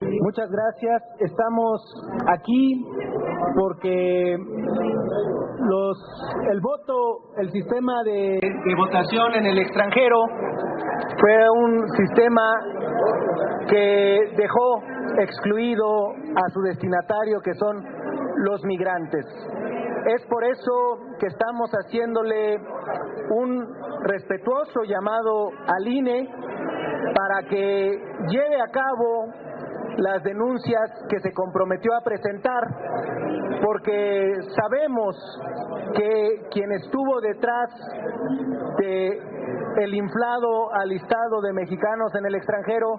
Muchas gracias. Estamos aquí porque el sistema de votación en el extranjero fue un sistema que dejó excluido a su destinatario, que son los migrantes. Es por eso que estamos haciéndole un respetuoso llamado al INE para que lleve a cabo las denuncias que se comprometió a presentar, porque sabemos que quien estuvo detrás de el inflado alistado de mexicanos en el extranjero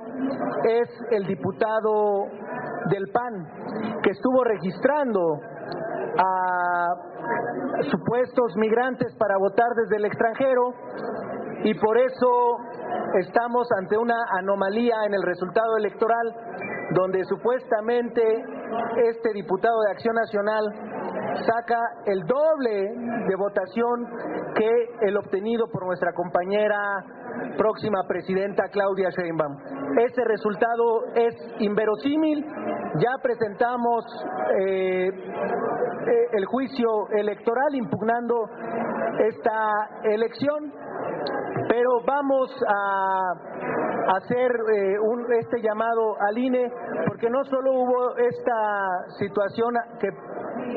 es el diputado del PAN, que estuvo registrando a supuestos migrantes para votar desde el extranjero, y por eso estamos ante una anomalía en el resultado electoral, donde supuestamente este diputado de Acción Nacional saca el doble de votación que el obtenido por nuestra compañera próxima presidenta Claudia Sheinbaum. Ese resultado es inverosímil. Ya presentamos el juicio electoral impugnando esta elección, pero vamos a hacer este llamado al INE, porque no solo hubo esta situación que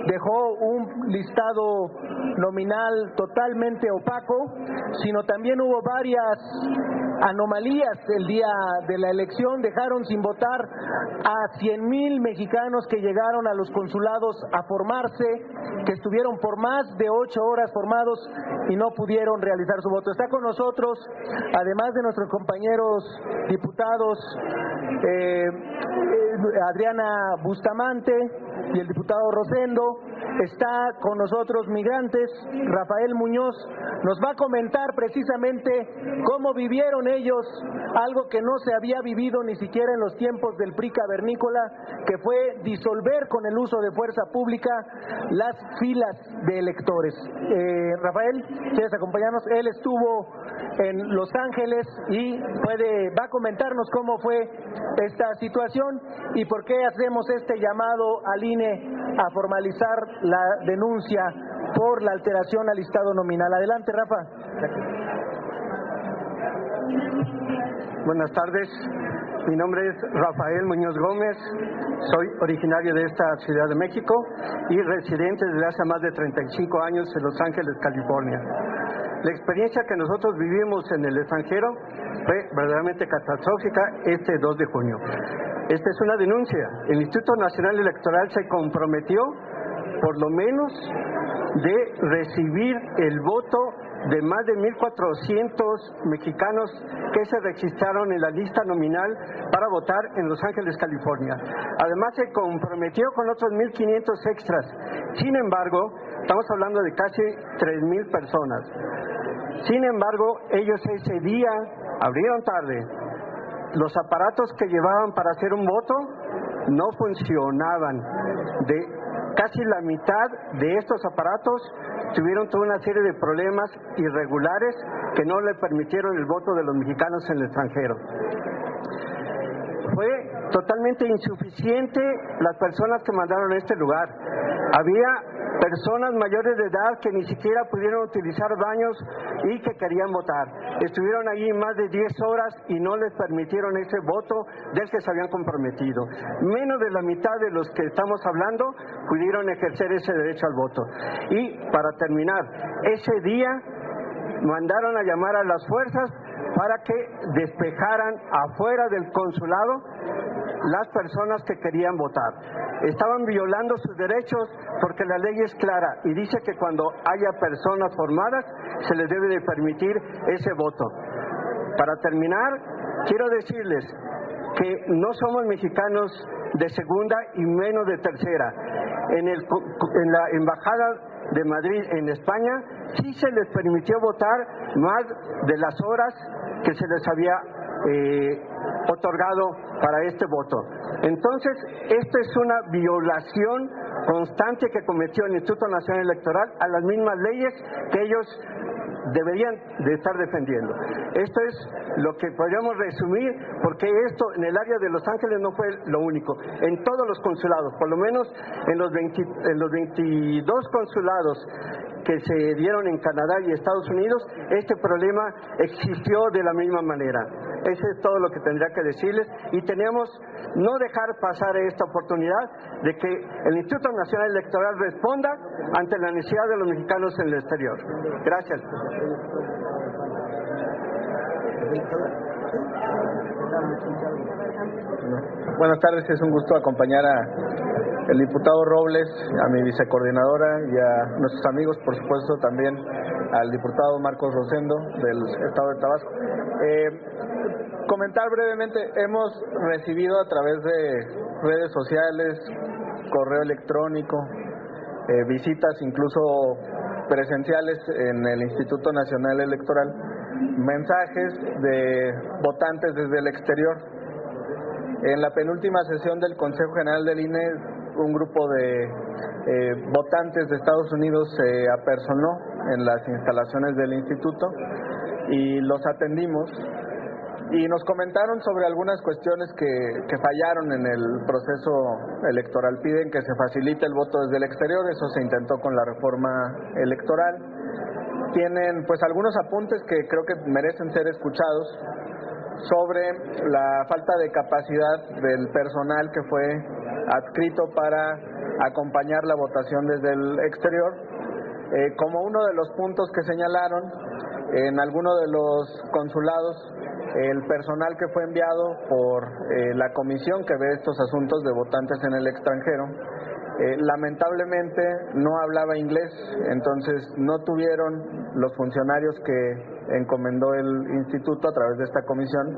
dejó un listado nominal totalmente opaco, sino también hubo varias anomalías el día de la elección. Dejaron sin votar a 100,000 mexicanos que llegaron a los consulados a formarse, que estuvieron por más de 8 horas formados y no pudieron realizar su voto. Está con nosotros, además de nuestros compañeros diputados, Adriana Bustamante y el diputado Rosendo. Está con nosotros Migrantes, Rafael Muñoz. Nos va a comentar precisamente cómo vivieron ellos algo que no se había vivido ni siquiera en los tiempos del PRI cavernícola, que fue disolver con el uso de fuerza pública las filas de electores. Rafael, ¿quieres acompañarnos? Él estuvo en Los Ángeles y va a comentarnos cómo fue esta situación y por qué hacemos este llamado al INE a formalizar la denuncia por la alteración al listado nominal. Adelante, Rafa. Buenas tardes, mi nombre es Rafael Muñoz Gómez, soy originario de esta Ciudad de México y residente desde hace más de 35 años en Los Ángeles, California. La experiencia que nosotros vivimos en el extranjero fue verdaderamente catastrófica este 2 de junio. Esta es una denuncia. El Instituto Nacional Electoral se comprometió por lo menos de recibir el voto de más de 1,400 mexicanos que se registraron en la lista nominal para votar en Los Ángeles, California. Además se comprometió con otros 1,500 extras. Sin embargo, estamos hablando de casi 3,000 personas. Sin embargo, ellos ese día abrieron tarde. Los aparatos que llevaban para hacer un voto no funcionaban. De casi la mitad de estos aparatos tuvieron toda una serie de problemas irregulares que no le permitieron el voto de los mexicanos en el extranjero. Fue totalmente insuficiente las personas que mandaron a este lugar. Había personas mayores de edad que ni siquiera pudieron utilizar baños y que querían votar. Estuvieron allí más de 10 horas y no les permitieron ese voto del que se habían comprometido. Menos de la mitad de los que estamos hablando pudieron ejercer ese derecho al voto. Y para terminar, ese día mandaron a llamar a las fuerzas para que despejaran afuera del consulado las personas que querían votar. Estaban violando sus derechos porque la ley es clara y dice que cuando haya personas formadas se les debe de permitir ese voto. Para terminar, quiero decirles que no somos mexicanos de segunda y menos de tercera. En la Embajada de Madrid en España sí se les permitió votar más de las horas que se les había otorgado para este voto. Entonces, esto es una violación constante que cometió el Instituto Nacional Electoral a las mismas leyes que ellos deberían de estar defendiendo. Esto es lo que podríamos resumir, porque esto en el área de Los Ángeles no fue lo único. En todos los consulados, por lo menos en los 22 consulados que se dieron en Canadá y Estados Unidos, este problema existió de la misma manera. Eso es todo lo que tendría que decirles, y tenemos no dejar pasar esta oportunidad de que el Instituto Nacional Electoral responda ante la necesidad de los mexicanos en el exterior. Gracias. Buenas tardes, es un gusto acompañar al diputado Robles, a mi vicecoordinadora y a nuestros amigos, por supuesto también al diputado Marcos Rosendo del Estado de Tabasco. Comentar brevemente, hemos recibido a través de redes sociales, correo electrónico, visitas incluso presenciales en el Instituto Nacional Electoral, mensajes de votantes desde el exterior. En la penúltima sesión del Consejo General del INE, un grupo de votantes de Estados Unidos se apersonó en las instalaciones del instituto y los atendimos y nos comentaron sobre algunas cuestiones que fallaron en el proceso electoral. Piden que se facilite el voto desde el exterior, eso se intentó con la reforma electoral. Tienen pues algunos apuntes que creo que merecen ser escuchados sobre la falta de capacidad del personal que fue adscrito para acompañar la votación desde el exterior. Como uno de los puntos que señalaron, en alguno de los consulados, el personal que fue enviado por la comisión que ve estos asuntos de votantes en el extranjero, lamentablemente no hablaba inglés, entonces no tuvieron los funcionarios que encomendó el instituto a través de esta comisión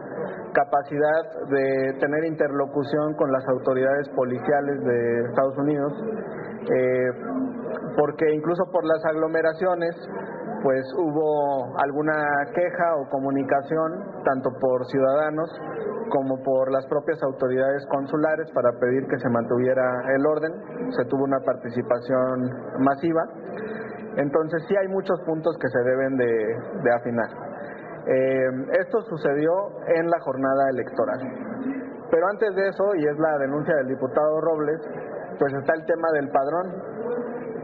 capacidad de tener interlocución con las autoridades policiales de Estados Unidos, porque incluso por las aglomeraciones pues hubo alguna queja o comunicación tanto por ciudadanos como por las propias autoridades consulares para pedir que se mantuviera el orden. Se tuvo una participación masiva. Entonces sí hay muchos puntos que se deben de afinar. Esto sucedió en la jornada electoral. Pero antes de eso, y es la denuncia del diputado Robles, pues está el tema del padrón,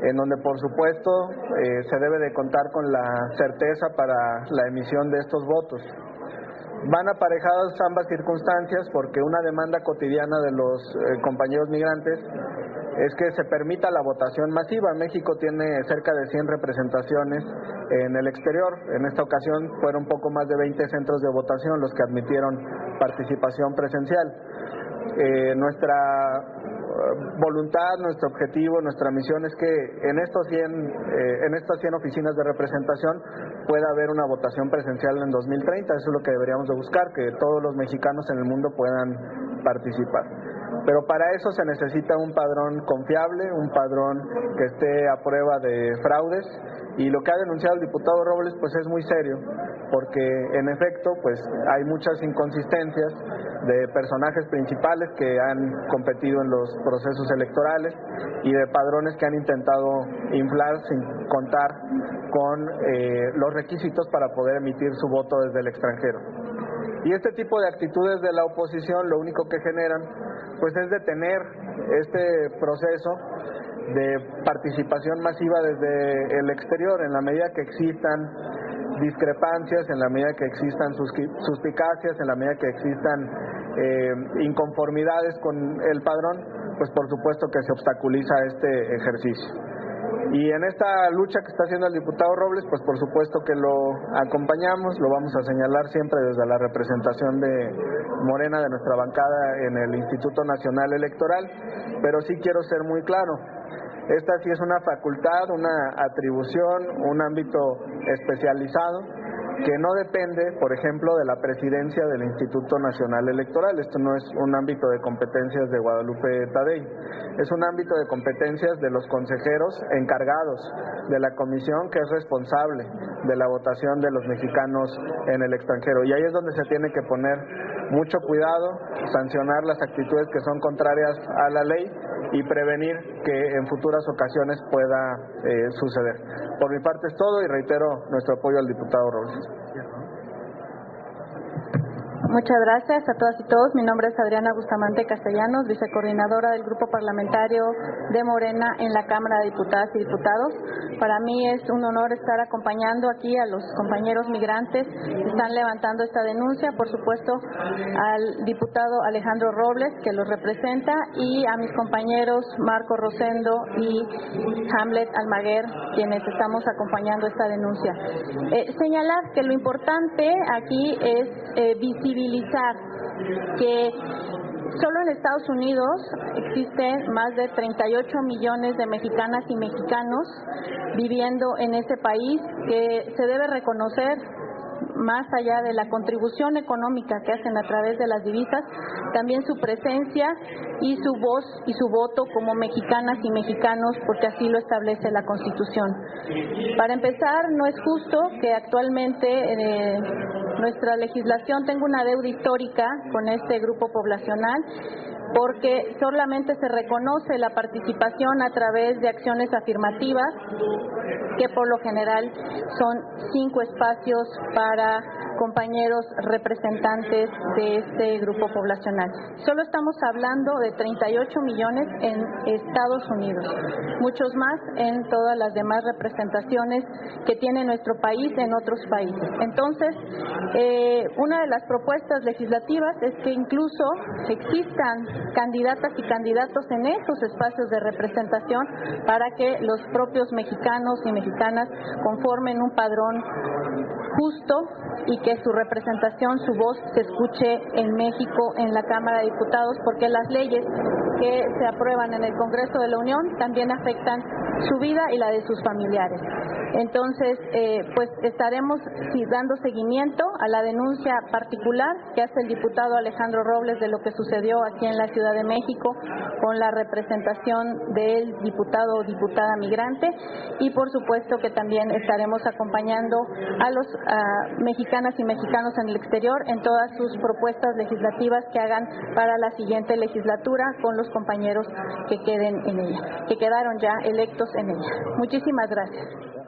en donde por supuesto se debe de contar con la certeza para la emisión de estos votos. Van aparejadas ambas circunstancias porque una demanda cotidiana de los compañeros migrantes es que se permita la votación masiva. México tiene cerca de 100 representaciones en el exterior. En esta ocasión fueron poco más de 20 centros de votación los que admitieron participación presencial. Nuestra voluntad, nuestro objetivo, nuestra misión es que en estas 100 oficinas de representación pueda haber una votación presencial en 2030. Eso es lo que deberíamos de buscar, que todos los mexicanos en el mundo puedan participar. Pero para eso se necesita un padrón confiable, un padrón que esté a prueba de fraudes, y lo que ha denunciado el diputado Robles pues es muy serio, porque en efecto pues hay muchas inconsistencias de personajes principales que han competido en los procesos electorales y de padrones que han intentado inflar sin contar con los requisitos para poder emitir su voto desde el extranjero. Y este tipo de actitudes de la oposición lo único que generan pues es detener este proceso de participación masiva desde el exterior. En la medida que existan discrepancias, en la medida que existan suspicacias, en la medida que existan inconformidades con el padrón, pues por supuesto que se obstaculiza este ejercicio. Y en esta lucha que está haciendo el diputado Robles, pues por supuesto que lo acompañamos, lo vamos a señalar siempre desde la representación de Morena, de nuestra bancada en el Instituto Nacional Electoral, pero sí quiero ser muy claro. Esta sí es una facultad, una atribución, un ámbito especializado que no depende, por ejemplo, de la presidencia del Instituto Nacional Electoral. Esto no es un ámbito de competencias de Guadalupe Tadei, es un ámbito de competencias de los consejeros encargados de la comisión, que es responsable de la votación de los mexicanos en el extranjero. Y ahí es donde se tiene que poner mucho cuidado, sancionar las actitudes que son contrarias a la ley y prevenir que en futuras ocasiones pueda suceder. Por mi parte es todo y reitero nuestro apoyo al diputado Robles. Muchas gracias a todas y todos. Mi nombre es Adriana Bustamante Castellanos, vicecoordinadora del Grupo Parlamentario de Morena en la Cámara de Diputadas y Diputados. Para mí es un honor estar acompañando aquí a los compañeros migrantes que están levantando esta denuncia, por supuesto al diputado Alejandro Robles, que los representa, y a mis compañeros Marco Rosendo y Hamlet Almaguer, quienes estamos acompañando esta denuncia. Señalar que lo importante aquí es visibilizar que solo en Estados Unidos existen más de 38 millones de mexicanas y mexicanos viviendo en ese país, que se debe reconocer, más allá de la contribución económica que hacen a través de las divisas, también su presencia y su voz y su voto como mexicanas y mexicanos, porque así lo establece la Constitución. Para empezar, no es justo que actualmente nuestra legislación tenga una deuda histórica con este grupo poblacional, porque solamente se reconoce la participación a través de acciones afirmativas, que por lo general son 5 espacios para compañeros representantes de este grupo poblacional. Solo estamos hablando de 38 millones en Estados Unidos, muchos más en todas las demás representaciones que tiene nuestro país en otros países. Entonces, una de las propuestas legislativas es que incluso existan candidatas y candidatos en esos espacios de representación para que los propios mexicanos y mexicanas conformen un padrón justo y que su representación, su voz se escuche en México, en la Cámara de Diputados, porque las leyes que se aprueban en el Congreso de la Unión también afectan su vida y la de sus familiares. Entonces, pues estaremos dando seguimiento a la denuncia particular que hace el diputado Alejandro Robles de lo que sucedió aquí en la Ciudad de México con la representación del diputado o diputada migrante, y por supuesto que también estaremos acompañando a los mexicanas y mexicanos en el exterior en todas sus propuestas legislativas que hagan para la siguiente legislatura con los compañeros que queden en ella, que quedaron ya electos en ella. Muchísimas gracias.